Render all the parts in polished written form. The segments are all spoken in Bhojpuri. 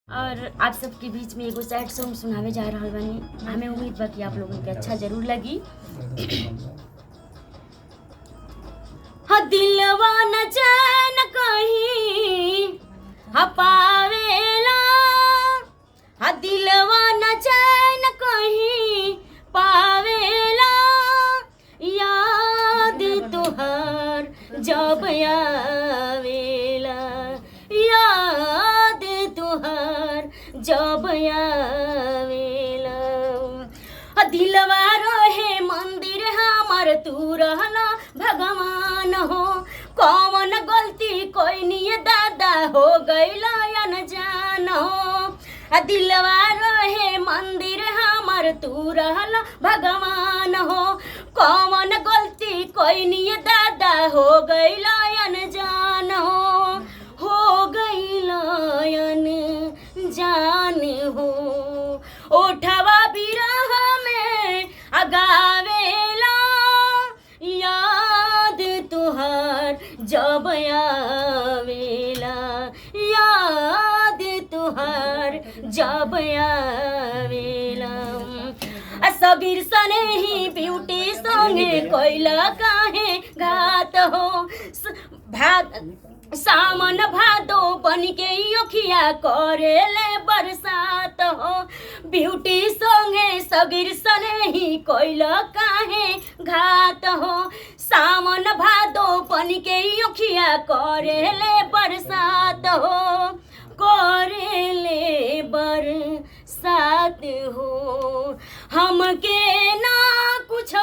और आप सबके बीच में एगो सैड सॉन्ग सुनावे जा रहल बानी। हमें उम्मीद बा कि आप लोगन के अच्छा जरूर लगी। हाँ दिलवा न चैन कहीं हाँ पावेला, हाँ दिलवा न चैन कहीं पावेला, याद तुहार जब आवेला, याद तुहार जब आवेला। दिलवा रहे मंदिर हमार तू रहना भगवान हो, कौन गलती कोई नहीं दादा हो गईला अनजान हो। दिलवा रहे मंदिर हमार तू रहना भगवान हो, कौन गलती कोई नहीं दादा हो गईला अनजान हो गईला अनजान हो। ओठवा बिरह में अगावेला, याद तुहार जब आवेला, याद तुहार जब आवेला। सगीर सने ही ब्यूटी संगे कोइला काहे घात हो, सामन भादो बन के अखिया करेले बरसात हो। ब्यूटी संगे सगीर सने ही कोइला काहे घात हो, सामन भादो बन के अखिया करेले बरसात हो, करेले बरसात हो। हमके ना कुछ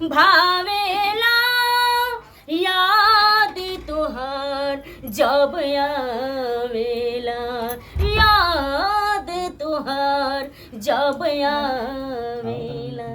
भावेला, याद तुहार जब आवेला, याद तुहार जब आवेला।